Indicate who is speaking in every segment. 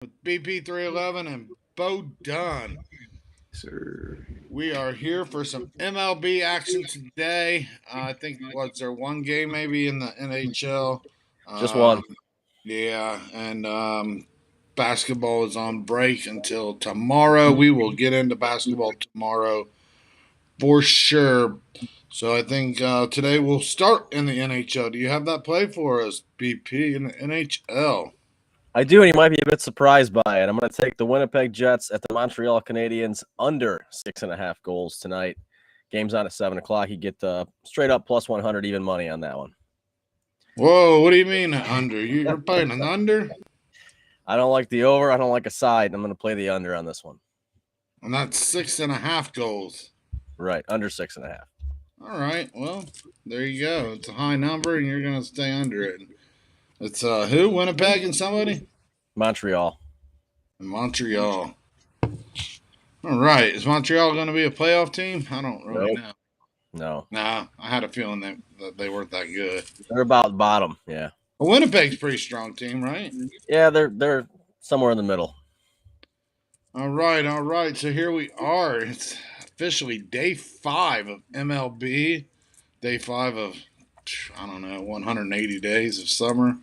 Speaker 1: with BP311 and Bo Dunn.
Speaker 2: Sir.
Speaker 1: We are here for some MLB action today. I think was there one game maybe in the NHL?
Speaker 3: Just one.
Speaker 1: Yeah, and basketball is on break until tomorrow. We will get into basketball tomorrow for sure. So I think today we'll start in the NHL. Do you have that play for us, BP, in the NHL?
Speaker 3: I do, and you might be a bit surprised by it. I'm going to take the Winnipeg Jets at the Montreal Canadiens under 6.5 goals tonight. Game's on at 7 o'clock. You get straight up plus 100 even money on that one.
Speaker 1: Whoa, what do you mean under? You're playing an under?
Speaker 3: I don't like the over. I don't like a side. I'm going to play the under on this one.
Speaker 1: And that's 6.5 goals.
Speaker 3: Right, under 6.5.
Speaker 1: All right, well, there you go. It's a high number, and you're going to stay under it. It's who? Winnipeg and somebody?
Speaker 3: Montreal.
Speaker 1: Montreal. All right. Is Montreal going to be a playoff team? I don't really know.
Speaker 3: No.
Speaker 1: Nah, I had a feeling that they weren't that good.
Speaker 3: They're about bottom, yeah.
Speaker 1: Well, Winnipeg's a pretty strong team, right?
Speaker 3: Yeah, they're somewhere in the middle.
Speaker 1: All right. So here we are. It's officially day 5 of MLB. Day 5 of, I don't know, 180 days of summer.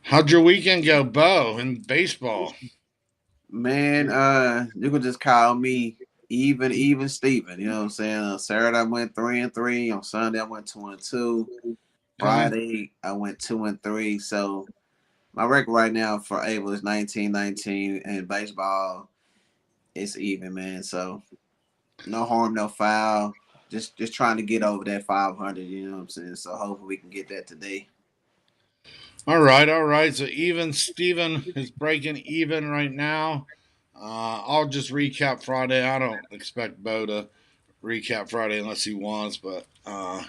Speaker 1: How'd your weekend go, Bo, in baseball?
Speaker 2: Man, you can just call me even Steven. You know what I'm saying? On Saturday I went 3-3. On Sunday I went 2-2. Friday I went 2-3. So my record right now for April is 19-19, and baseball it's even, man. So no harm, no foul. Just trying to get over that 500. You know what I'm saying? So hopefully we can get that today.
Speaker 1: All right. So even Steven is breaking even right now. I'll just recap Friday. I don't expect Bo to recap Friday unless he wants, but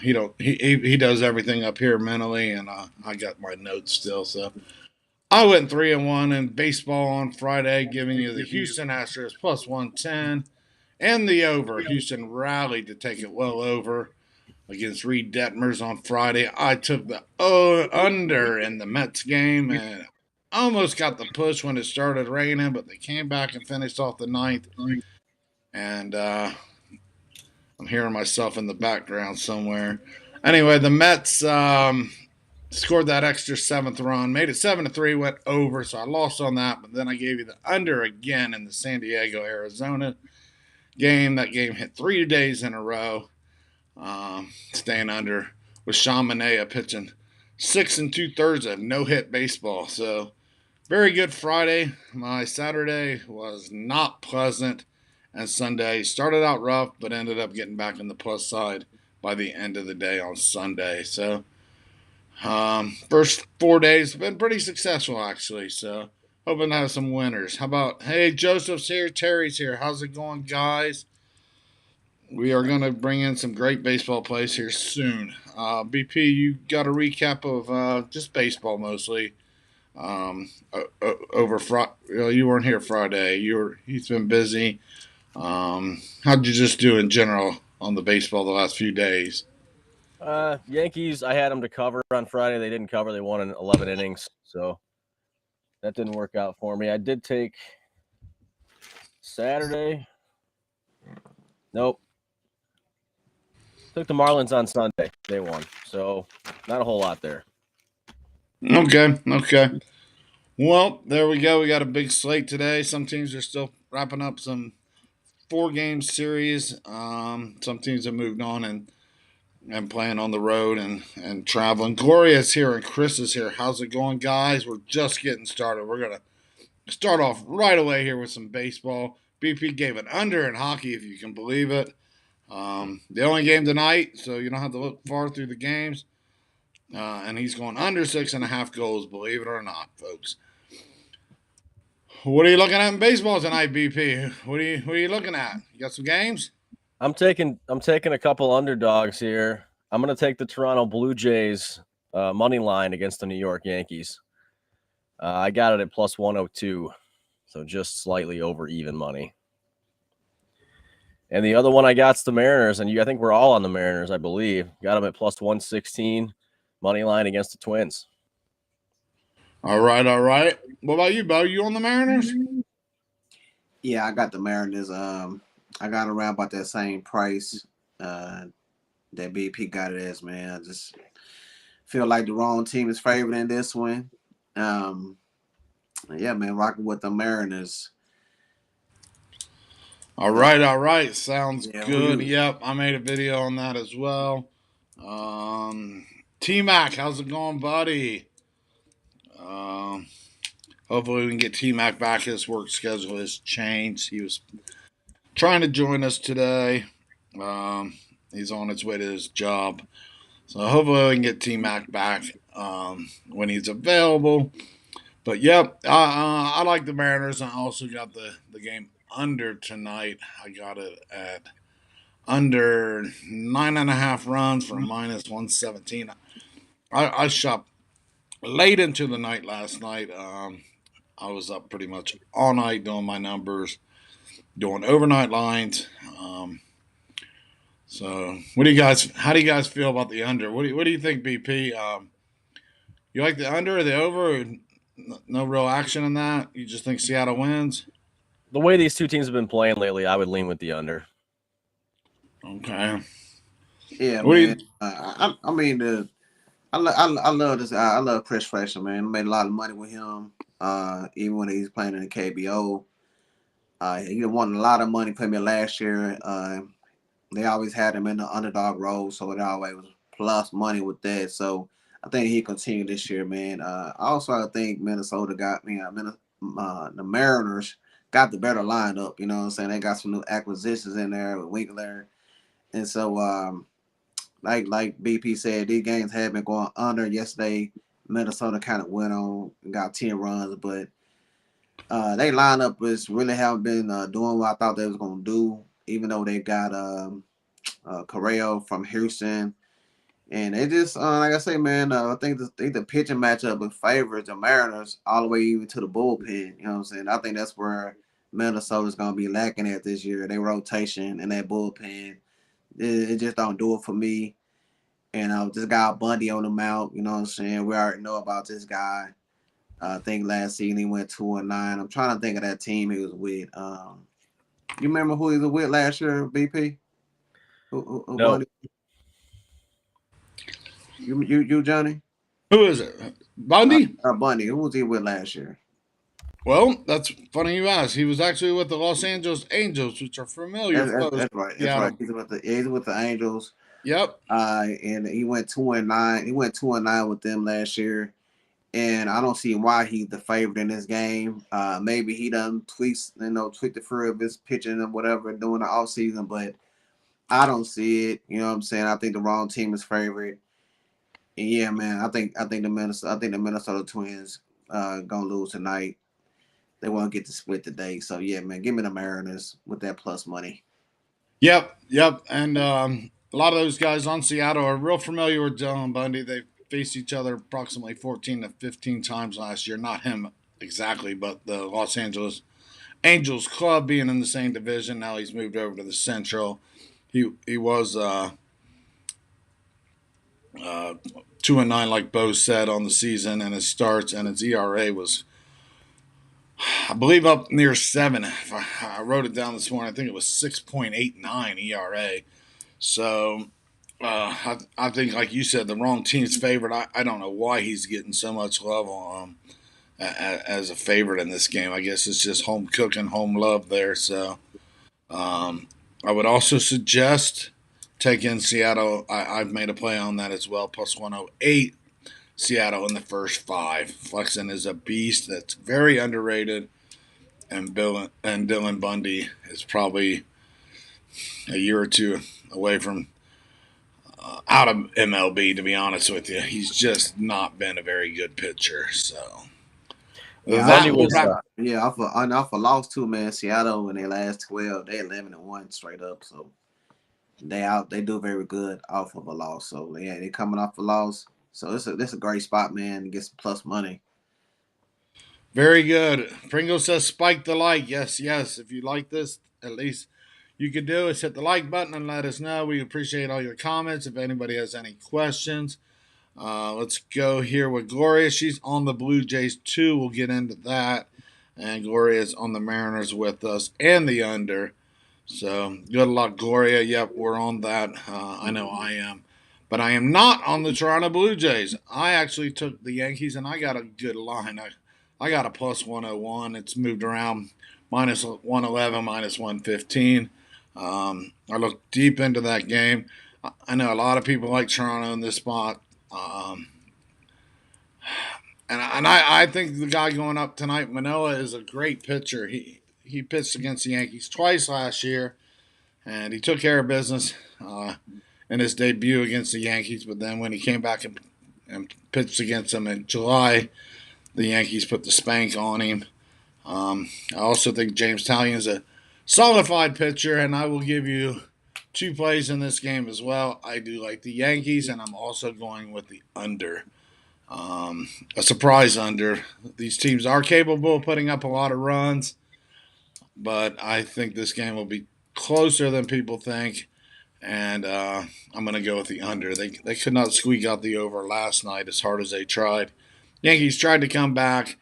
Speaker 1: he does everything up here mentally, and I got my notes still. So I went 3-1 in baseball on Friday, giving you the Houston Astros plus 110 and the over. Houston rallied to take it well over against Reed Detmers on Friday. I took the under in the Mets game and almost got the push when it started raining, but they came back and finished off the ninth. And I'm hearing myself in the background somewhere. Anyway, the Mets scored that extra 7th run, made it 7-3, went over, so I lost on that. But then I gave you the under again in the San Diego, Arizona game. That game hit 3 days in a row. Staying under with Sean Manaea pitching 6 2/3 of no-hit baseball. So very good Friday. My Saturday was not pleasant, and Sunday started out rough, but ended up getting back in the plus side by the end of the day on Sunday. So first 4 days have been pretty successful, actually. So hoping to have some winners. How about, hey, Joseph's here, Terry's here. How's it going, guys? We are going to bring in some great baseball plays here soon. BP, you got a recap of just baseball mostly. Over Friday, you weren't here Friday. He's been busy. How'd you just do in general on the baseball the last few days?
Speaker 3: Yankees, I had them to cover on Friday. They didn't cover. They won in 11 innings, so that didn't work out for me. I did take Saturday. Nope. Took the Marlins on Sunday. They won, so not a whole lot there.
Speaker 1: Okay. Well, there we go. We got a big slate today. Some teams are still wrapping up some 4-game series. Some teams have moved on and playing on the road and traveling. Gloria's here and Chris is here. How's it going, guys? We're just getting started. We're going to start off right away here with some baseball. BP gave it under in hockey, if you can believe it. The only game tonight, so you don't have to look far through the games. And he's going under 6.5 goals, believe it or not, folks. What are you looking at in baseball tonight, BP? What are you looking at? You got some games?
Speaker 3: I'm taking a couple underdogs here. I'm going to take the Toronto Blue Jays money line against the New York Yankees. I got it at plus 102, so just slightly over even money. And the other one I got's the Mariners, and I think we're all on the Mariners, I believe. Got them at plus 116 money line against the Twins.
Speaker 1: All right, all right. What about you, Bo? You on the Mariners?
Speaker 2: Yeah, I got the Mariners. I got around about that same price uh, that BP got it as, man. I just feel like the wrong team is favored in this one. Um, yeah, man, rocking with the Mariners.
Speaker 1: All
Speaker 2: Uh,
Speaker 1: right, all right. Sounds
Speaker 2: yeah, who
Speaker 1: good.
Speaker 2: you?
Speaker 1: Yep, I made a video on that as well. Um, T Mac, how's it going, buddy? Um, Hopefully we can get T Mac back. His work schedule has changed. He was trying to join us today. Um, he's on his way to his job. So hopefully we can get T Mac back when he's available. But yep, I like the Mariners. I also got the game under tonight. I got it at under 9.5 runs for minus 117. I shot late into the night last night. I was up pretty much all night doing my numbers, doing overnight lines. So, what do you guys? How do you guys feel about the under? What do you think, BP? You like the under or the over? Or no real action in that. You just think Seattle wins?
Speaker 3: The way these two teams have been playing lately, I would lean with the under.
Speaker 1: Okay.
Speaker 2: Yeah,
Speaker 1: What do
Speaker 2: man.
Speaker 1: you?
Speaker 2: I mean, I love this. I love Chris Fletcher, man. I made a lot of money with him. Even when he's playing in the KBO, he won a lot of money for me last year. They always had him in the underdog role, so it always was plus money with that. So I think he continued this year, man. Also, I think Minnesota got me. The Mariners got the better lineup. You know what I'm saying? They got some new acquisitions in there with Winkler, and so like BP said, these games have been going under. Yesterday, Minnesota kind of went on and got 10 runs, but they lineup was really haven't been doing what I thought they was gonna do. Even though they got Correa from Houston. And they just, like I say, man, I think the pitching matchup with favors the Mariners all the way even to the bullpen. You know what I'm saying? I think that's where Minnesota's going to be lacking at this year. Their rotation and that bullpen, it just don't do it for me. And this guy Bundy on the mount, you know what I'm saying? We already know about this guy. I think last season he went 2-9. I'm trying to think of that team he was with. You remember who he was with last year, BP? Who
Speaker 3: No,
Speaker 2: Bundy? You Johnny?
Speaker 1: Who is it? Bundy?
Speaker 2: Bundy. Who was he with last year?
Speaker 1: Well, that's funny you ask. He was actually with the Los Angeles Angels, which are familiar foes.
Speaker 2: That's right. That's right.
Speaker 1: Seattle.
Speaker 2: He's with the Angels.
Speaker 1: Yep.
Speaker 2: And he went 2-9. He went 2-9 with them last year. And I don't see why he's the favorite in this game. Maybe he done tweak the fur of his pitching and whatever during the off season, but I don't see it. You know what I'm saying? I think the wrong team is favorite. And yeah, man, I think the Minnesota Twins gonna lose tonight. They won't get to split today. So yeah, man, give me the Mariners with that plus money.
Speaker 1: Yep. Yep. And a lot of those guys on Seattle are real familiar with Dylan Bundy. They faced each other approximately 14 to 15 times last year. Not him exactly, but the Los Angeles Angels club being in the same division. Now he's moved over to the Central. He was 2-9, like Bo said, on the season, and his starts and his ERA was, I believe, up near 7. I wrote it down this morning. I think it was 6.89 ERA. So I think, like you said, the wrong team's favorite. I don't know why he's getting so much love on as a favorite in this game. I guess it's just home cooking, home love there. So I would also suggest taking Seattle. I've made a play on that as well, plus 108. Seattle in the first 5. Flexen is a beast that's very underrated, and Dylan Bundy is probably a year or two away from out of MLB. To be honest with you, he's just not been a very good pitcher. So
Speaker 2: Yeah,
Speaker 3: Bundy
Speaker 1: that will
Speaker 3: was
Speaker 1: wrap.
Speaker 2: off a loss too, man. Seattle in their last 12, they 11-1 straight up. So they do very good off of a loss. So yeah, they coming off a loss. So this a great spot, man, to get some plus money.
Speaker 1: Very good. Pringle says spike the like. Yes, yes. If you like this, at least you could do is hit the like button and let us know. We appreciate all your comments. If anybody has any questions, Let's go here with Gloria. She's on the Blue Jays too. We'll get into that. And Gloria's on the Mariners with us and the under. So good luck, Gloria. Yep, we're on that. I know I am. But I am not on the Toronto Blue Jays. I actually took the Yankees and I got a good line. I got a plus 101. It's moved around minus 111, minus 115. I looked deep into that game. I know a lot of people like Toronto in this spot. And I think the guy going up tonight, Manoah, is a great pitcher. He pitched against the Yankees twice last year, and he took care of business in his debut against the Yankees. But then when he came back and pitched against them in July, the Yankees put the spank on him. I also think James Talley is a solidified pitcher, and I will give you two plays in this game as well. I do like the Yankees, and I'm also going with the under. A surprise under. These teams are capable of putting up a lot of runs, but I think this game will be closer than people think, and I'm going to go with the under. They could not squeak out the over last night as hard as they tried. Yankees tried to come back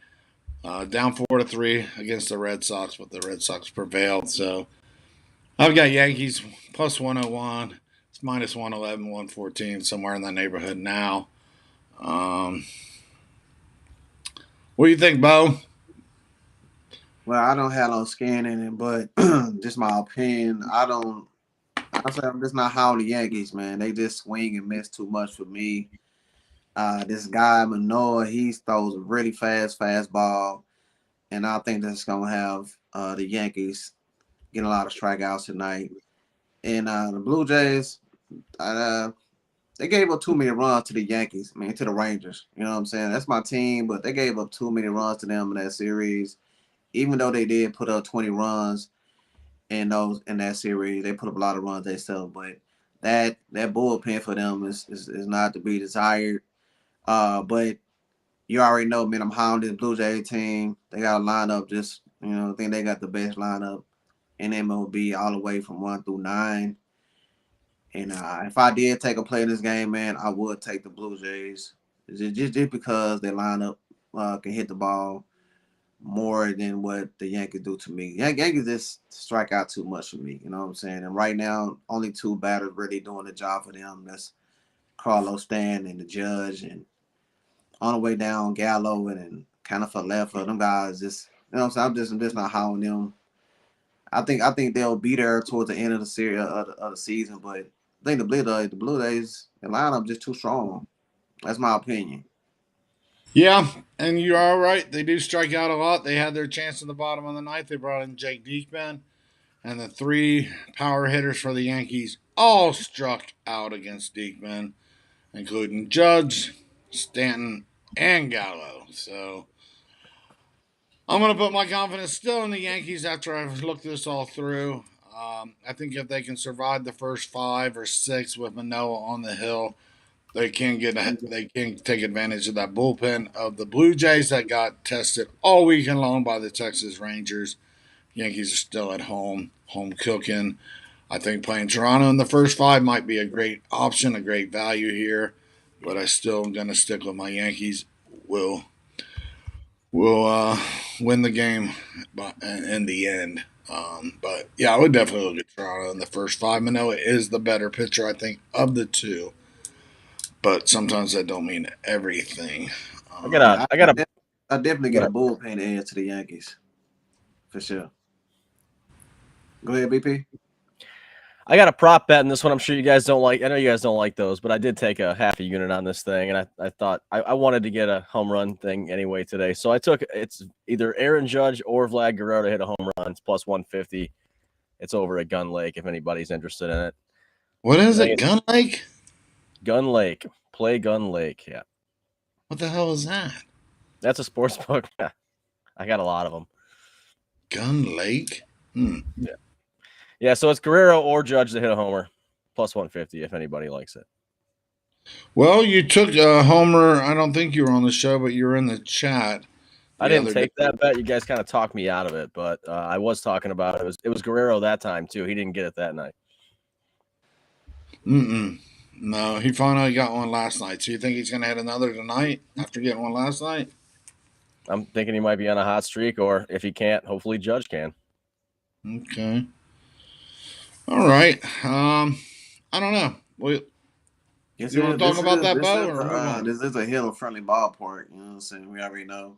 Speaker 1: down 4-3 against the Red Sox, but the Red Sox prevailed. So I've got Yankees plus 101. It's minus 111, 114, somewhere in that neighborhood now. What do you think, Bo?
Speaker 2: Well, I don't have no skin in it, but just my opinion. I say I'm just not high on the Yankees, man. They just swing and miss too much for me. This guy Manoah, he throws a really fast fastball, and I think that's gonna have the Yankees getting a lot of strikeouts tonight. And the Blue Jays, they gave up too many runs to the Yankees. I mean, to the Rangers. You know what I'm saying? That's my team, but they gave up too many runs to them in that series. Even though they did put up 20 runs in that series, they put up a lot of runs themselves. But that bullpen for them is not to be desired. But you already know, man, I'm high on this Blue Jay team. They got a lineup I think they got the best lineup in MLB all the way from 1 through 9. And if I did take a play in this game, man, I would take the Blue Jays. Just because their lineup can hit the ball more than what the Yankees do to me. Yankees just strike out too much for me. You know what I'm saying? And right now, only two batters really doing the job for them. That's Carlos Stan and the Judge. And on the way down, Gallo and kind of for left for them guys. Just what I'm saying. I'm just not high on them. I think they'll be there towards the end of the series of the season, but I think the Blue Jays, the lineup just too strong. That's my opinion.
Speaker 1: Yeah, and you're all right. They do strike out a lot. They had their chance in the bottom of the ninth. They brought in Jake Diekman, and the three power hitters for the Yankees all struck out against Diekman, including Judge, Stanton, and Gallo. So I'm going to put my confidence still in the Yankees after I've looked this all through. I think if they can survive the first 5 or 6 with Manoah on the hill, they can take advantage of that bullpen of the Blue Jays that got tested all weekend long by the Texas Rangers. Yankees are still at home cooking. I think playing Toronto in the first 5 might be a great option, a great value here, but I still am going to stick with my Yankees. Will win the game in the end. But yeah, I would definitely look at Toronto in the first 5. Manoah is the better pitcher, I think, of the two, but sometimes that don't mean everything.
Speaker 2: Yeah,
Speaker 3: I got a.
Speaker 2: I definitely get a bullpen edge to the Yankees for sure. Go ahead, BP.
Speaker 3: I got a prop bet in this one. I'm sure you guys don't like. I know you guys don't like those, but I did take a half a unit on this thing, and I thought I wanted to get a home run thing anyway today. So I took it's either Aaron Judge or Vlad Guerrero to hit a home run. It's plus 150. It's over at Gun Lake if anybody's interested in it.
Speaker 1: What is it, Gun Lake?
Speaker 3: Gun Lake. Play Gun Lake. Yeah.
Speaker 1: What the hell is that?
Speaker 3: That's a sports book. I got a lot of them.
Speaker 1: Gun Lake?
Speaker 3: Yeah. Yeah, so it's Guerrero or Judge to hit a homer. Plus 150 if anybody likes it.
Speaker 1: Well, you took a homer. I don't think you were on the show, but you were in the chat.
Speaker 3: I didn't take that bet. You guys kind of talked me out of it, but I was talking about it. It was Guerrero that time too. He didn't get it that night.
Speaker 1: No, he finally got one last night. So you think he's going to hit another tonight after getting one last night?
Speaker 3: I'm thinking he might be on a hot streak, or if he can't, hopefully Judge can.
Speaker 1: Okay. All right. I don't know.
Speaker 2: Yes,
Speaker 1: You want to talk about that, Bo, or move on?
Speaker 2: this is a hill friendly ballpark. You know what I'm saying? We already know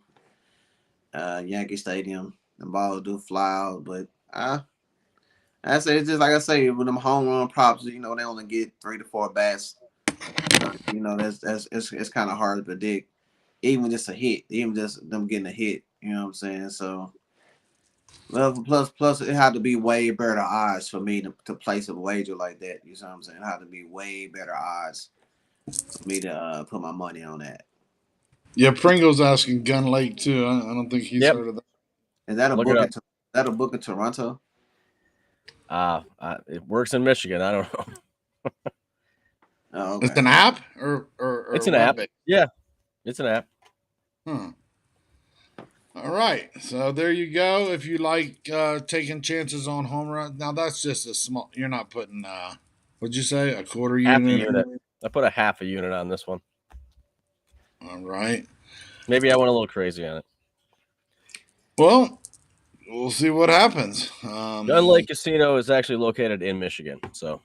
Speaker 2: Yankee Stadium. The balls do fly out, but I say it's just like I say with them home run props. You know, they only get 3 to 4 bats. You know, that's it's kind of hard to predict. Even just a hit, even just them getting a hit. You know what I'm saying? So, well, plus it had to be way better odds for me to place a wager like that. You know what I'm saying? It had to be way better odds for me to put my money on that.
Speaker 1: Yeah, Pringle's asking Gun Lake too. I don't think he's
Speaker 3: Yep.
Speaker 1: heard of that.
Speaker 2: Is that a
Speaker 3: Look it
Speaker 2: book?
Speaker 3: up.
Speaker 2: Is that a book in Toronto?
Speaker 3: It works in Michigan. I don't know.
Speaker 2: Oh,
Speaker 1: It's
Speaker 2: okay.
Speaker 1: an app
Speaker 3: It's
Speaker 1: or
Speaker 3: an
Speaker 1: web
Speaker 3: app.
Speaker 1: based.
Speaker 3: Yeah, it's an app.
Speaker 1: Huh. All right. So there you go. If you like taking chances on home runs, now that's just a small. You're not putting. What'd you say? A quarter
Speaker 3: Half a
Speaker 1: unit?
Speaker 3: unit. I put a half a unit on this one.
Speaker 1: All right.
Speaker 3: Maybe I went a little crazy on it.
Speaker 1: Well, we'll see what happens.
Speaker 3: Gun Lake Casino is actually located in Michigan, so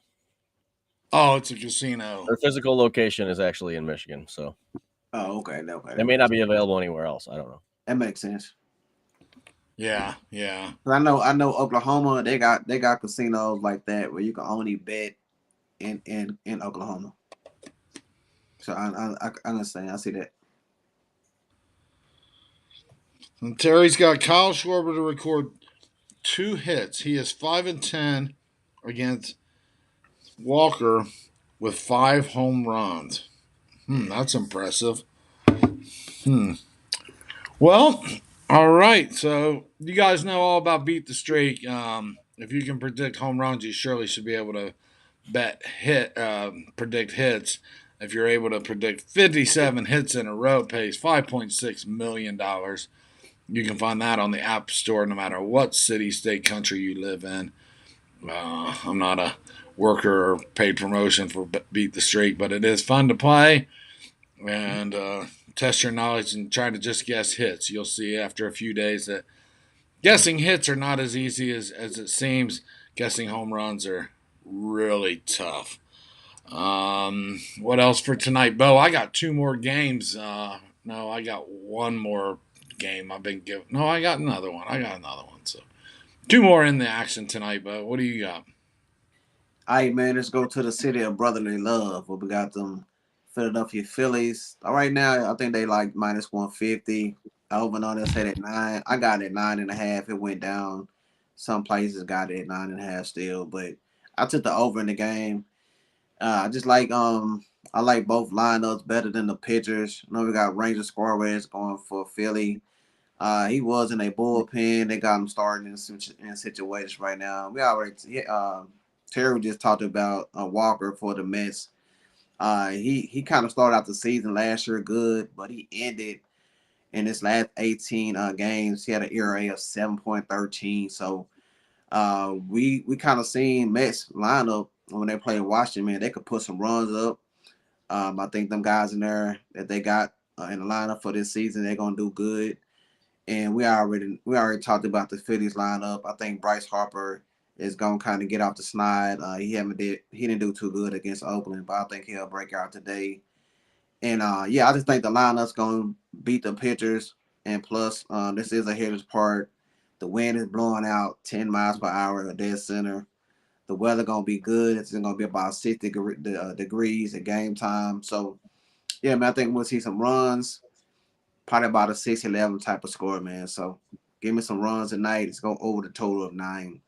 Speaker 1: Oh, it's a casino.
Speaker 3: their physical location is actually in Michigan. So
Speaker 2: Oh, okay. Okay,
Speaker 3: they may not be available anywhere else. I don't know.
Speaker 2: that makes sense.
Speaker 1: Yeah, yeah.
Speaker 2: 'Cause I know Oklahoma. They got casinos like that where you can only bet in Oklahoma. So I understand. I see that.
Speaker 1: And Terry's got Kyle Schwarber to record 2 hits. He is 5-10 against Walker with 5 home runs. That's impressive. Hmm. Well, all right. So you guys know all about beat the streak. If you can predict home runs, you surely should be able to predict hits. If you're able to predict 57 hits in a row, it pays $5.6 million. You can find that on the App Store, no matter what city, state, country you live in. I'm not a worker or paid promotion for Beat the Streak, but it is fun to play and test your knowledge and try to just guess hits. You'll see after a few days that guessing hits are not as easy as it seems. Guessing home runs are really tough. What else for tonight, Bo? I got 2 more games. No, I got one more game. I've been given. No, I got another one. So 2 more in the action tonight, Bo. What do you got?
Speaker 2: All right, man. Let's go to the city of brotherly love. Where we got them Philadelphia Phillies. All right, now I think they like -150. Over and on they said at 9. I got it at 9.5. It went down. Some places got it at 9.5 still, but I took the over in the game. I just like I like both lineups better than the pitchers. You know, we got Ranger Suarez going for Philly. He was in a bullpen. They got him starting in situations right now. We already Terry just talked about Walker for the Mets. He kind of started out the season last year good, but he ended in his last 18 games. He had an ERA of 7.13. So we kind of seen Mets lineup when they play Washington. Man, they could put some runs up. I think them guys in there that they got in the lineup for this season, they're gonna do good. And we already talked about the Phillies lineup. I think Bryce Harper is gonna kind of get off the snide. He didn't do too good against Oakland, but I think he'll break out today. And yeah, I just think the lineup's gonna beat the pitchers. And plus, this is a hitter's part. The wind is blowing out 10 miles per hour at a dead center. The weather gonna be good. It's gonna be about 60 degrees at game time. So yeah, man, I think we'll see some runs. Probably about a 6-11 type of score, man. So give me some runs tonight. It's going over the total of 9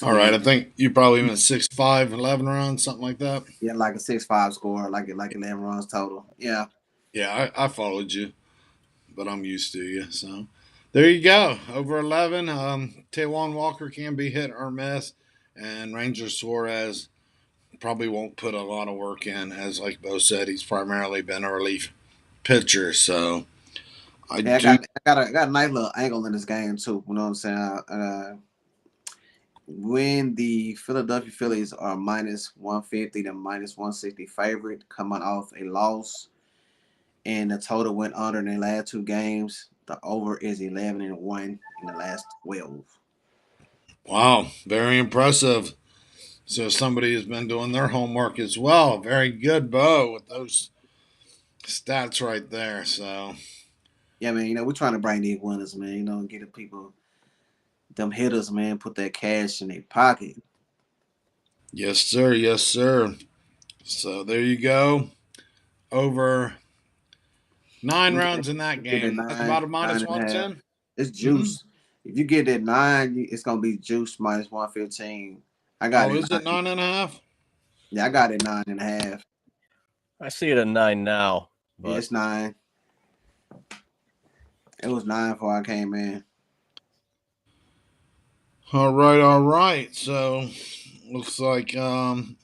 Speaker 1: All right,
Speaker 2: between
Speaker 1: I think you probably went 6-5, 11 runs, something like that.
Speaker 2: yeah, like a 6-5 score, like 11 runs total. Yeah.
Speaker 1: Yeah, I followed you, but I'm used to you. So there you go. Over 11. Taiwan Walker can be hit or miss, and Ranger Suarez probably won't put a lot of work in. As like Bo said, he's primarily been a relief pitcher. So I
Speaker 2: Yeah,
Speaker 1: do.
Speaker 2: I got a nice little angle in this game too. You know what I'm saying? when the Philadelphia Phillies are minus 150 to minus 160 favorite, coming off a loss, and the total went under in the last two games. The over is 11-1 in the last 12.
Speaker 1: Wow, very impressive. So somebody has been doing their homework as well. Very good, Bo, with those stats right there. So
Speaker 2: Yeah, man, we're trying to bring these winners, man. Get the people, them hitters, man, put that cash in their pocket.
Speaker 1: yes, sir. Yes, sir. So there you go. Over 9 runs in that
Speaker 2: Get that
Speaker 1: game. That's
Speaker 2: nine,
Speaker 1: about a
Speaker 2: nine
Speaker 1: minus
Speaker 2: and a half.
Speaker 1: 110.
Speaker 2: It's
Speaker 1: Mm-hmm.
Speaker 2: juice. If you get that nine, it's gonna be juice minus 115. I got
Speaker 1: Oh,
Speaker 2: it
Speaker 1: is it
Speaker 2: nine.
Speaker 1: 9.5?
Speaker 2: Yeah, I got it 9.5.
Speaker 3: I see it at 9 now,
Speaker 2: Yeah,
Speaker 3: but
Speaker 2: it's 9. It was 9 before I came in.
Speaker 1: All right, all right. So looks like another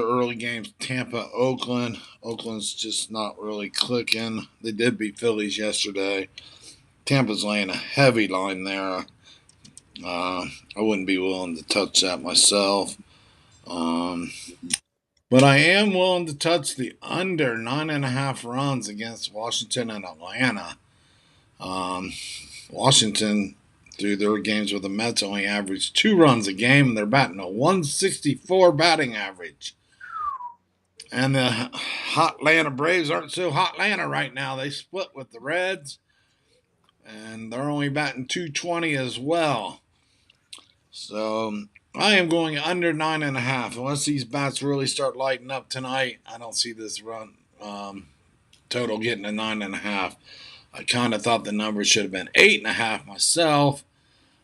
Speaker 1: early game, Tampa, Oakland. Oakland's just not really clicking. They did beat Phillies yesterday. Tampa's laying a heavy line there. I wouldn't be willing to touch that myself. Um, but I am willing to touch the under 9.5 runs against Washington and Atlanta. Um, Washington, through their games with the Mets, only averaged 2 runs a game, and they're batting a 164 batting average. And the hot Atlanta Braves aren't so hot Atlanta right now. They split with the Reds, and they're only batting 220 as well. So I am going under 9.5. Unless these bats really start lighting up tonight, I don't see this run total getting a 9.5. I kind of thought the number should have been 8.5 myself,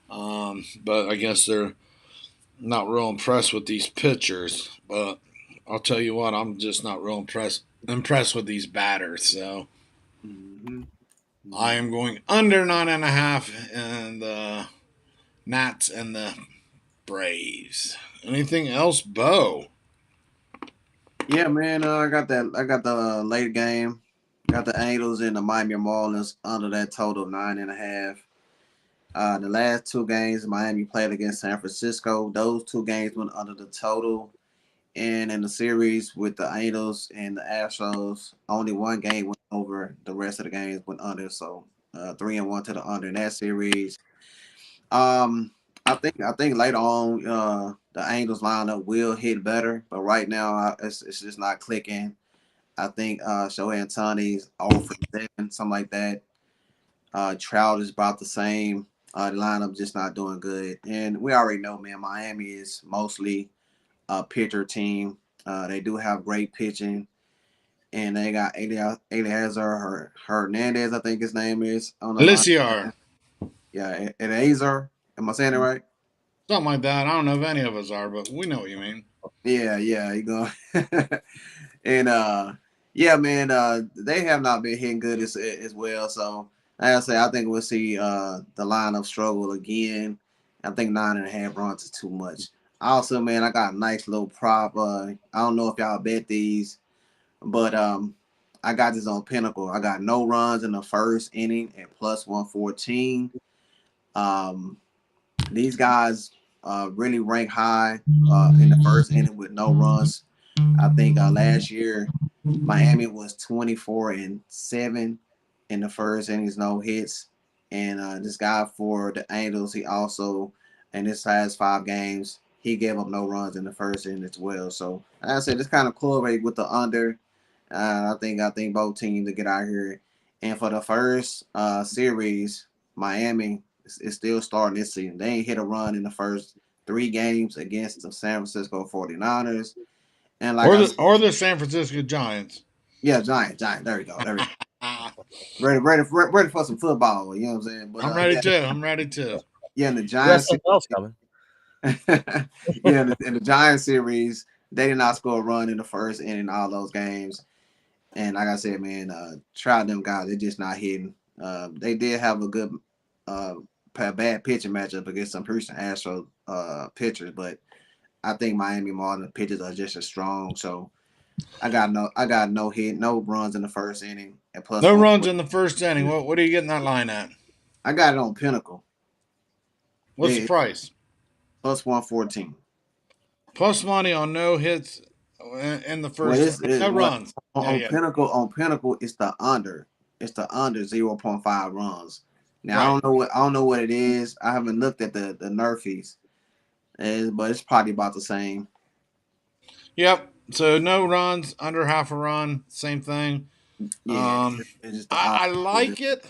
Speaker 1: but I guess they're not real impressed with these pitchers. But I'll tell you what, I'm just not real impressed with these batters. So
Speaker 2: Mm-hmm.
Speaker 1: I am going under 9.5 and the Nats and the Braves. Anything else, Bo?
Speaker 2: Yeah, man. I got that. I got the late game. Got the Angels and the Miami Marlins under that total 9.5. The last two games Miami played against San Francisco, those two games went under the total. And in the series with the Angels and the Astros, only one game went over. The rest of the games went under. So 3-1 to the under in that series. Um, I think later on the Angels lineup will hit better, but right now it's just not clicking. I think Shohei Ohtani's 0 for 7, something like that. Trout is about the same. The lineup just not doing good, and we already know, man. Miami is mostly a pitcher team. They do have great pitching, and they got Eliezer Hernandez, I think his name is, on the line.
Speaker 1: Lisiar.
Speaker 2: Yeah, Eliezer. Am I saying it right?
Speaker 1: Something like that. I don't know if any of us are, but we know what you mean.
Speaker 2: Yeah, you go. And yeah, man, they have not been hitting good as well. So like I say, I think we'll see the lineup struggle again. I think 9.5 runs is too much. Also, man, I got a nice little prop. I don't know if y'all bet these, but I got this on Pinnacle. I got no runs in the first inning at plus 114. Um, these guys really rank high in the first inning with no runs. I think last year Miami was 24-7 in the first innings, no hits. And this guy for the Angels, he also in his last 5 games, he gave up no runs in the first inning as well. So like I said, this kind of correlate with the under. I think both teams to get out here. And for the first series, Miami is still starting this season. They ain't hit a run in the first 3 games against the San Francisco 49ers. And like
Speaker 1: Or
Speaker 2: I
Speaker 1: the
Speaker 2: said,
Speaker 1: or the San Francisco Giants.
Speaker 2: yeah, Giant. There we go. Ready for some football. You know what I'm saying? But
Speaker 1: I'm ready too. I'm ready too.
Speaker 2: yeah, in the
Speaker 3: we got
Speaker 2: Giants,
Speaker 3: something else coming.
Speaker 2: yeah, in the Giants series, they did not score a run in the first inning all those games. And like I said, man, try them guys. They're just not hitting. They did have a good, bad pitching matchup against some Houston Astros pitchers, but I think Miami Marlins pitchers are just as strong. So I got no hit, no runs in the first inning, and plus
Speaker 1: No
Speaker 2: one.
Speaker 1: runs in the first inning. What are you getting that line at?
Speaker 2: I got it on Pinnacle.
Speaker 1: What's the
Speaker 2: It
Speaker 1: price?
Speaker 2: plus 114.
Speaker 1: Plus money on no hits in the
Speaker 2: Well,
Speaker 1: first, no
Speaker 2: what
Speaker 1: runs. Yeah,
Speaker 2: on
Speaker 1: yeah,
Speaker 2: Pinnacle it's the under. It's the under 0.5 runs. Now
Speaker 1: right.
Speaker 2: I don't know what it is. I haven't looked at the Nerfies, but it's probably about the same.
Speaker 1: Yep. So no runs, under half a run, same thing.
Speaker 2: Yeah,
Speaker 1: Um,
Speaker 2: it's just the
Speaker 1: I
Speaker 2: odds.
Speaker 1: like it.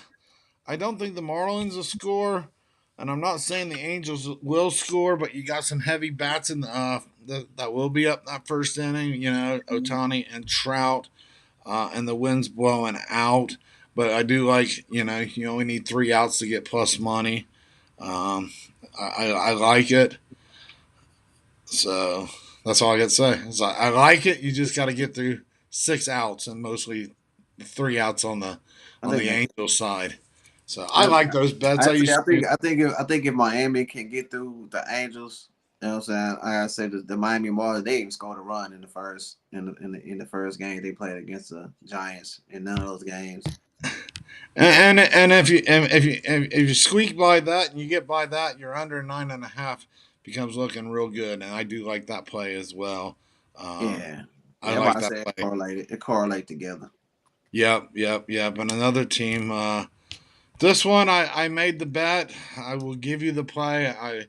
Speaker 1: I don't think the Marlins will score, and I'm not saying the Angels will score, but you got some heavy bats in that will be up that first inning. You know, Otani and Trout, and the wind's blowing out. But I do like, you only need 3 outs to get plus money. Um, I like it. So that's all I got to say. I like it. You just got to get through 6 outs and mostly 3 outs on the
Speaker 2: I think that.
Speaker 1: Angel side. So I
Speaker 2: I,
Speaker 1: like those bets. I used to.
Speaker 2: I think if Miami can get through the Angels, you know what I'm saying? Like I said, the Miami Marlins they even scored a run in the first in the first game they played against the Giants in none of those games.
Speaker 1: And if you squeak by that and you get by that, you're under 9.5 becomes looking real good. And I do like that play as well. Um,
Speaker 2: Yeah,
Speaker 1: I
Speaker 2: yeah. That's why
Speaker 1: like
Speaker 2: I
Speaker 1: that
Speaker 2: say
Speaker 1: play.
Speaker 2: it correlate together.
Speaker 1: Yep, yep, yep. And another team. This one, I made the bet. I will give you the play. I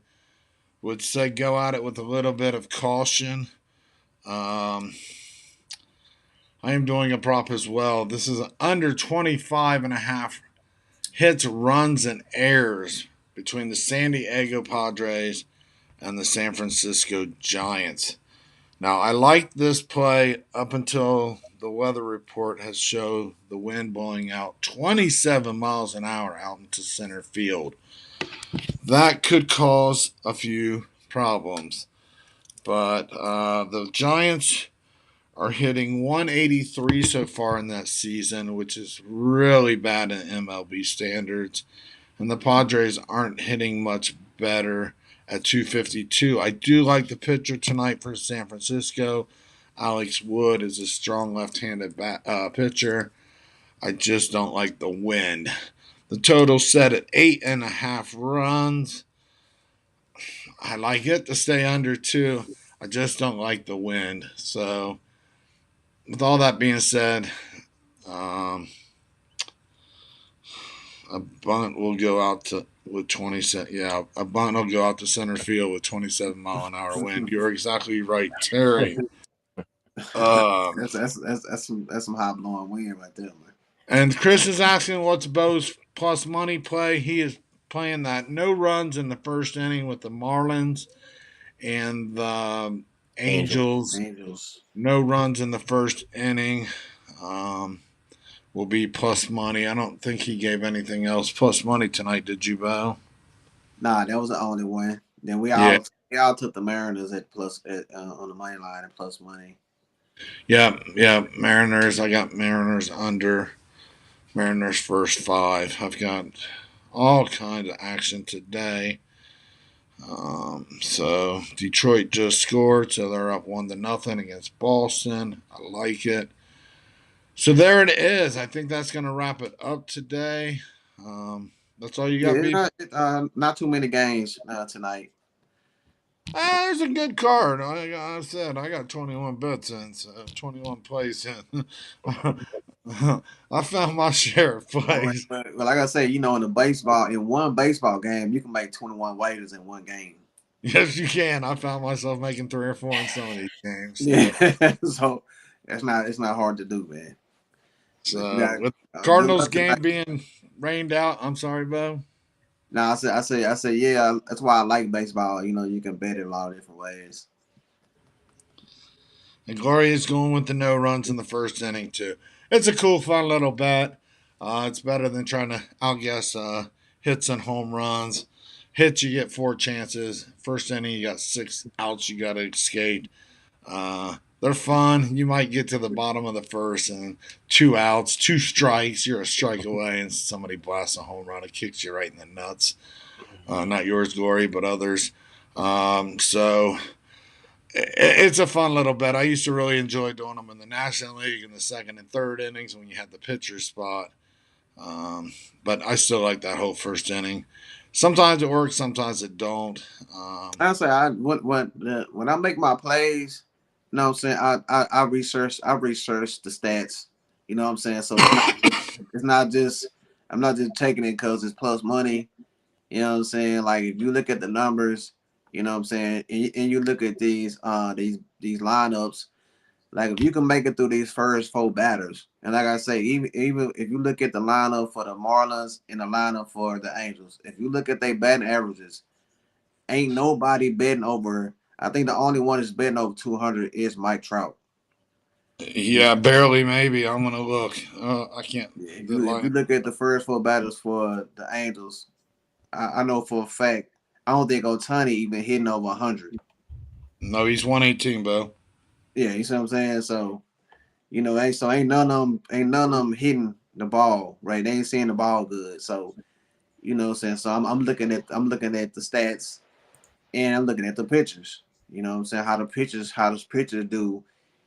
Speaker 1: would say go at it with a little bit of caution. Um, I am doing a prop as well. This is under 25.5 hits, runs, and errors between the San Diego Padres and the San Francisco Giants. Now, I like this play up until the weather report has showed the wind blowing out 27 miles an hour out into center field. That could cause a few problems. But the Giants are hitting 183 so far in that season, which is really bad in MLB standards. And the Padres aren't hitting much better at 252. I do like the pitcher tonight for San Francisco. Alex Wood is a strong left-handed pitcher. I just don't like the wind. The total set at 8.5 runs. I like it to stay under 2. I just don't like the wind. So, with all that being said, um, a bunt will go out to with 27. Yeah, a bunt will go out to center field with 27-mile-an-hour wind. You're exactly right, Terry. Um,
Speaker 2: That's some high blowing wind right there, man.
Speaker 1: and Chris is asking what's Bo's plus money play. He is playing that no runs in the first inning with the Marlins and the
Speaker 3: Angel.
Speaker 1: Angels.
Speaker 2: Angels.
Speaker 1: No runs in the first inning. Um, will be plus money. I don't think he gave anything else plus money tonight, did you, Bo?
Speaker 2: Nah, that was the only one. Then
Speaker 1: Yeah,
Speaker 2: we all took the Mariners at on the money line and plus money.
Speaker 1: yeah, yeah. Mariners. I got Mariners under. Mariners first 5. I've got all kinds of action today. So Detroit just scored, so they're up 1-0 against Boston. I like it. So there it is. I think that's going to wrap it up today. That's all you
Speaker 2: Yeah,
Speaker 1: got, B.
Speaker 2: not too many games tonight.
Speaker 1: There's a good card. I said I got 21 bets in, so 21 plays in. I found my share of plays.
Speaker 2: Well, like I say, in one baseball game, you can make 21 waiters in one game.
Speaker 1: Yes, you can. I found myself making 3 or 4 in some of these games.
Speaker 2: Yeah, so it's not hard to do, man. But you
Speaker 1: So
Speaker 2: got
Speaker 1: with
Speaker 2: good
Speaker 1: Cardinals
Speaker 2: luck tonight.
Speaker 1: game being rained out, I'm sorry, Bo.
Speaker 2: No, I say, yeah. That's why I like baseball. You can bet it a lot of different ways.
Speaker 1: And Gloria's going with the no runs in the first inning too. It's a cool, fun little bet. It's better than trying to outguess hits and home runs. Hits, you get 4 chances. First inning, you got 6 outs. You got to skate. They're fun. You might get to the bottom of the first and 2 outs, 2 strikes. You're a strike away, and somebody blasts a home run. It kicks you right in the nuts. Not yours, Glory, but others. So it's a fun little bet. I used to really enjoy doing them in the National League in the second and third innings when you had the pitcher spot. But I still like that whole first inning. sometimes it works, sometimes it don't.
Speaker 2: I say when I make my plays, you know what I'm saying, I research the stats. You know what I'm saying? So it's not just I'm not just taking it because it's plus money. You know what I'm saying? Like if you look at the numbers, you know what I'm saying, and you look at these lineups, like if you can make it through these first four batters, and like I say, even if you look at the lineup for the Marlins and the lineup for the Angels, if you look at their batting averages, ain't nobody betting over. I think the only one that's betting over 200 is Mike Trout.
Speaker 1: Yeah, barely. Maybe I'm gonna look. I can't.
Speaker 2: If
Speaker 1: The
Speaker 2: you
Speaker 1: line.
Speaker 2: look at the first four batters for the Angels, I know for a fact I don't think Otani even hitting over 100.
Speaker 1: No, he's 118, Bo.
Speaker 2: Yeah, you see what I'm saying? So ain't none of them hitting the ball right. They ain't seeing the ball good. So you know what I'm saying. So I'm looking at the stats and I'm looking at the pitchers. You know what I'm saying? How does pitchers do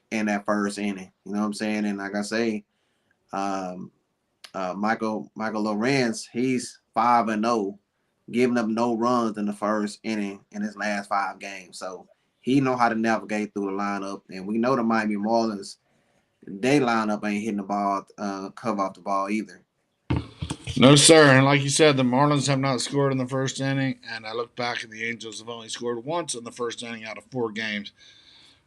Speaker 2: in that first inning? You know what I'm saying? And like I say, um, Michael Lorenz, he's 5-0, giving up no runs in the first inning in his last 5 games. So he know how to navigate through the lineup, and we know the Miami Marlins, they lineup ain't hitting the ball, cover off the ball either.
Speaker 1: No, sir. And like you said, the Marlins have not scored in the first inning, and I look back and the Angels have only scored once in the first inning out of 4 games.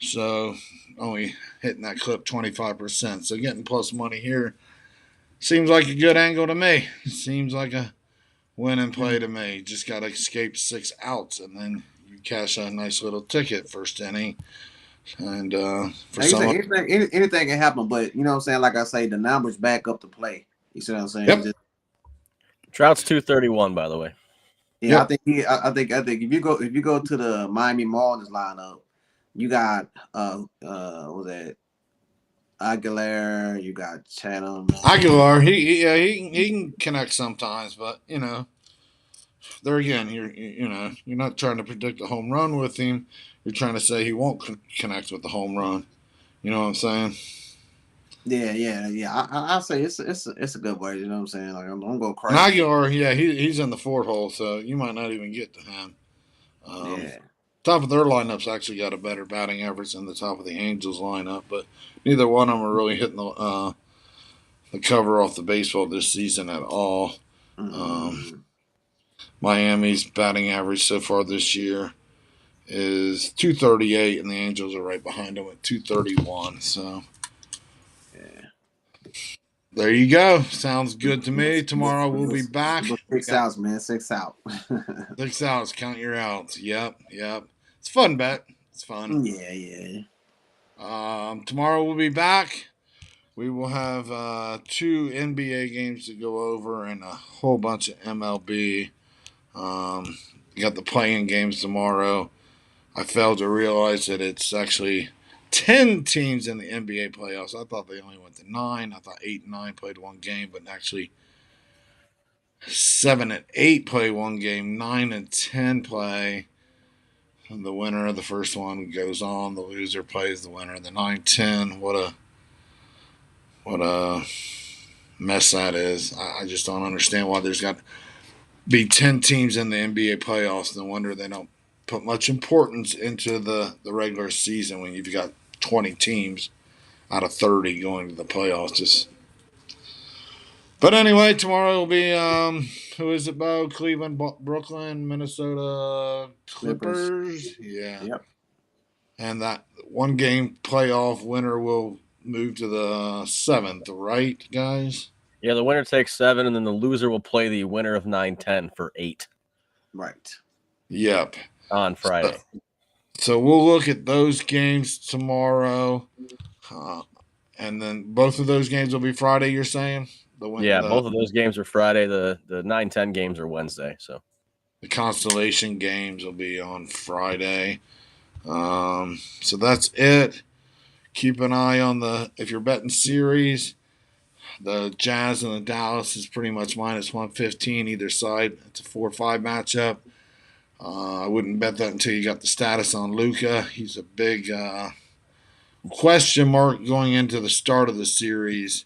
Speaker 1: So only hitting that clip 25%. So getting plus money here seems like a good angle to me. Seems like a win and play to me. Just got to escape 6 outs, and then you cash a nice little ticket first inning. And for
Speaker 2: Like you say,
Speaker 1: some,
Speaker 2: anything can happen, but you know what I'm saying. Like I say, the numbers back up the play. You see what I'm saying?
Speaker 1: yep,
Speaker 2: Just
Speaker 3: Trout's 231, by the way.
Speaker 2: yeah, I
Speaker 1: yep.
Speaker 2: think I think if you go to the Miami Marlins lineup, you got what was that Aguilar, you got Chatham.
Speaker 1: Aguilar, yeah, he can connect sometimes, but there again, you're not trying to predict a home run with him. You're trying to say he won't connect with the home run. You know what I'm saying?
Speaker 2: Yeah. I say it's a good way. You know what I'm saying? Like I'm going
Speaker 1: And
Speaker 2: crazy.
Speaker 1: Aguilar, yeah, he's in the 4 hole, so you might not even get to him. Um,
Speaker 2: Yeah.
Speaker 1: top of their lineup's actually got a better batting average than the top of the Angels lineup, but neither one of them are really hitting the cover off the baseball this season at all. Um,
Speaker 2: Mm-mm.
Speaker 1: Miami's batting average so far this year is 238, and the Angels are right behind them at 231. So
Speaker 2: Yeah.
Speaker 1: there you go. Sounds good to me.
Speaker 2: Look,
Speaker 1: Tomorrow we'll be
Speaker 2: look,
Speaker 1: back.
Speaker 2: look,
Speaker 1: We
Speaker 2: six
Speaker 1: got
Speaker 2: outs, man. 6 out.
Speaker 1: 6 outs. Count your outs. Yep. It's a fun bet. It's fun.
Speaker 2: Yeah.
Speaker 1: Tomorrow we'll be back. We will have 2 NBA games to go over and a whole bunch of MLB. We got the playing games tomorrow. I failed to realize that it's actually 10 teams in the NBA playoffs. I thought they only went to 9. I thought 8 and 9 played one game, but actually 7 and 8 play one game. 9 and 10 play. And the winner of the first one goes on. The loser plays the winner of the 9-10. What a mess that is. I just don't understand why there's got to be 10 teams in the NBA playoffs. No wonder they don't put much importance into the regular season when you've got 20 teams out of 30 going to the playoffs. But anyway, tomorrow will be who is it, Bo? Cleveland, Brooklyn, Minnesota
Speaker 2: Clippers.
Speaker 1: Clippers. Yeah.
Speaker 2: Yep.
Speaker 1: And that one game playoff winner will move to the 7th, right, guys?
Speaker 3: Yeah, the winner takes 7, and then the loser will play the winner of 9-10 for 8
Speaker 2: Right.
Speaker 1: Yep.
Speaker 3: on Friday.
Speaker 1: So we'll look at those games tomorrow. Uh, and then both of those games will be Friday, you're saying?
Speaker 3: Yeah, both of those games are Friday. The 9-10 games are Wednesday. So
Speaker 1: The Constellation games will be on Friday. So that's it. Keep an eye on if you're betting series, the Jazz and the Dallas is pretty much minus 115 either side. It's a 4-5 matchup. I wouldn't bet that until you got the status on Luka. He's a big question mark going into the start of the series.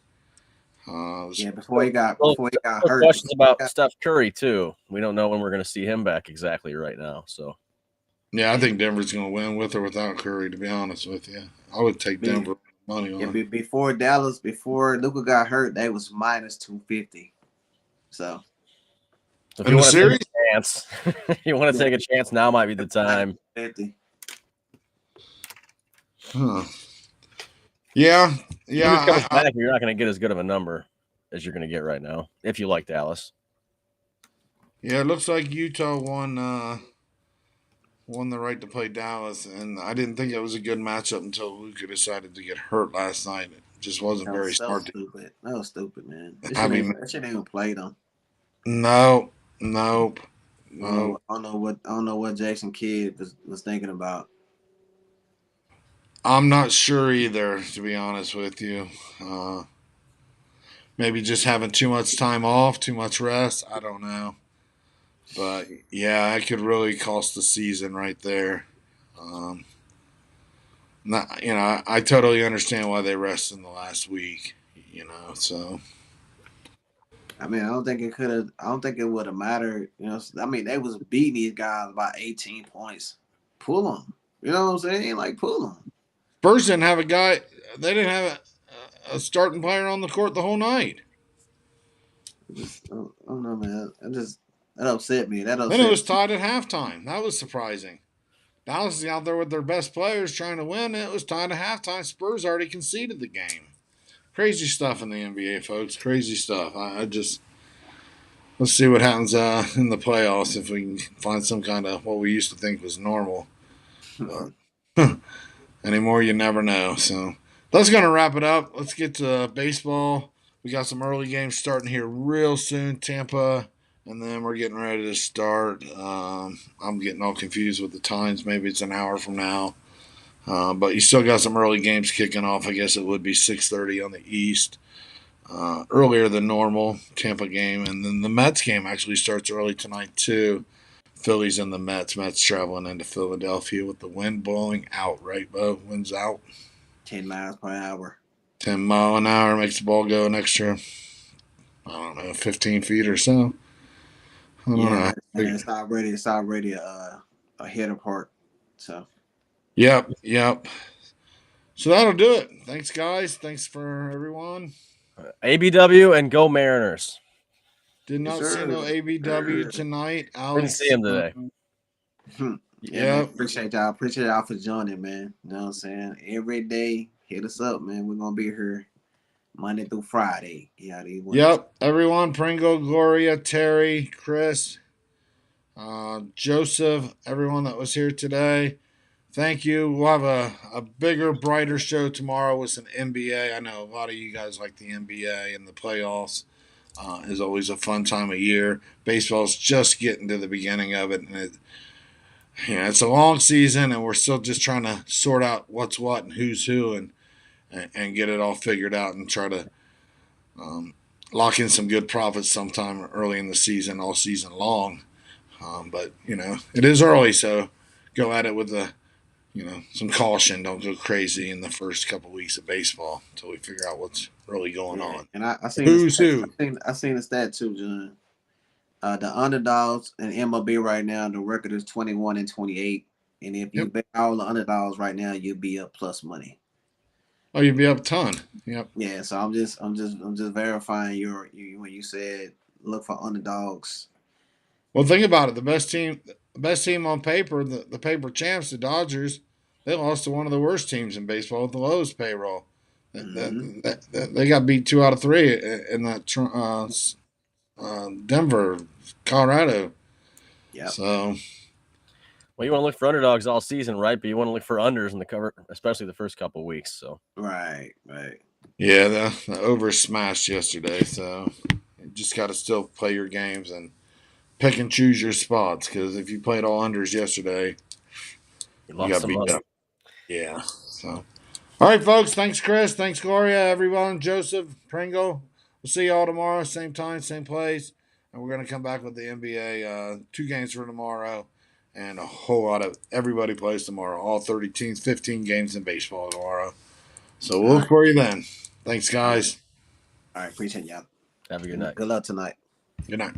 Speaker 2: Yeah, before he got
Speaker 3: Well,
Speaker 2: hurt.
Speaker 3: questions about Steph Curry too. We don't know when we're going to see him back exactly right now. So
Speaker 1: yeah, I think Denver's going to win with or without Curry. To be honest with you, I would take Denver money on.
Speaker 2: Before Luka got hurt, they was minus 250. So
Speaker 3: if
Speaker 1: In
Speaker 3: you
Speaker 1: the
Speaker 3: want to
Speaker 1: series,
Speaker 3: take a chance, you want to take a chance. Now might be the time.
Speaker 2: 50.
Speaker 1: huh. Yeah,
Speaker 3: If he comes
Speaker 1: yeah.
Speaker 3: back, you're not going to get as good of a number as you're going to get right now if you like Dallas.
Speaker 1: Yeah, it looks like Utah won the right to play Dallas, and I didn't think it was a good matchup until Luka decided to get hurt last night. It just wasn't very smart.
Speaker 2: Stupid. That was stupid, man.
Speaker 1: I mean,
Speaker 2: That shit ain't even played them.
Speaker 1: no, nope,
Speaker 2: I don't
Speaker 1: no.
Speaker 2: know what Jason Kidd was thinking about.
Speaker 1: I'm not sure either, to be honest with you. Maybe just having too much time off, too much rest. I don't know. But yeah, it could really cost the season right there. Um, not, I totally understand why they rest in the last week. So
Speaker 2: I mean, I don't think it could have. I don't think it would have mattered. I mean, they was beating these guys by 18 points. Pull them. You know what I'm saying? Like pull them.
Speaker 1: Spurs didn't have a guy. They didn't have a starting player on the court the whole night.
Speaker 2: I don't know, man. That upset me. That
Speaker 1: Then it
Speaker 2: upset
Speaker 1: was tied at halftime. That was surprising. Dallas is out there with their best players trying to win. It was tied at halftime. Spurs already conceded the game. Crazy stuff in the NBA, folks. Crazy stuff. I just let's see what happens in the playoffs if we can find some kind of what we used to think was normal.
Speaker 2: me.
Speaker 1: But anymore, you never know. So that's going to wrap it up. Let's get to baseball. We got some early games starting here real soon. Tampa, and then we're getting ready to start. I'm getting all confused with the times. Maybe it's an hour from now. But you still got some early games kicking off. I guess it would be 6:30 on the East, earlier than normal. Tampa game, and then the Mets game actually starts early tonight too. Phillies and the Mets. Mets traveling into Philadelphia with the wind blowing out. Right, Bo? Wind's out.
Speaker 2: 10 miles per hour.
Speaker 1: 10 mile an hour makes the ball go an extra, I don't know, 15 feet or so. I don't know.
Speaker 2: And it's already a hit apart. So
Speaker 1: Yep. So that'll do it. Thanks, guys. Thanks for everyone.
Speaker 3: ABW and go Mariners.
Speaker 1: Did not see no ABW tonight.
Speaker 3: Didn't see him today.
Speaker 2: Man, appreciate y'all for joining, man. You know what I'm saying? Every day, hit us up, man. We're gonna be here Monday through Friday.
Speaker 1: Yep, everyone. Pringle, Gloria, Terry, Chris, Joseph, everyone that was here today. Thank you. We'll have a bigger, brighter show tomorrow with some NBA. I know a lot of you guys like the NBA and the playoffs. Is always a fun time of year. Baseball's just getting to the beginning of it, and it's a long season, and we're still just trying to sort out what's what and who's who, and get it all figured out, and try to lock in some good profits sometime early in the season, all season long. But it is early, so go at it with some caution. Don't go crazy in the first couple weeks of baseball until we figure out what's really going on.
Speaker 2: And I seen
Speaker 1: Who's who?
Speaker 2: I seen the stat too, John. The underdogs in MLB right now, the record is 21-28, and if you bet all the underdogs right now, you'll be up plus money.
Speaker 1: Oh, you'd be up a ton. Yep.
Speaker 2: Yeah, so I'm just verifying you when you said look for underdogs.
Speaker 1: Well, think about it. The best team on paper, the paper champs, the Dodgers, they lost to one of the worst teams in baseball with the lowest payroll. They got beat 2 out of 3 in that Denver, Colorado.
Speaker 2: Yeah.
Speaker 1: So,
Speaker 3: well, you want to look for underdogs all season, right? But you want to look for unders in the cover, especially the first couple of weeks. So
Speaker 2: right.
Speaker 1: Yeah, the over smashed yesterday. So you just got to still play your games and pick and choose your spots, because if you played all unders yesterday,
Speaker 3: you got beat up.
Speaker 1: Yeah. So, all right, folks. Thanks, Chris. Thanks, Gloria. Everyone, Joseph, Pringle. We'll see y'all tomorrow, same time, same place, and we're gonna come back with the NBA. 2 games for tomorrow, and a whole lot of everybody plays tomorrow. All 30 teams, 15 games in baseball tomorrow. So we'll look for you then. Thanks, guys.
Speaker 2: All right, appreciate y'all.
Speaker 3: Have a good night.
Speaker 2: Good luck tonight.
Speaker 1: Good night.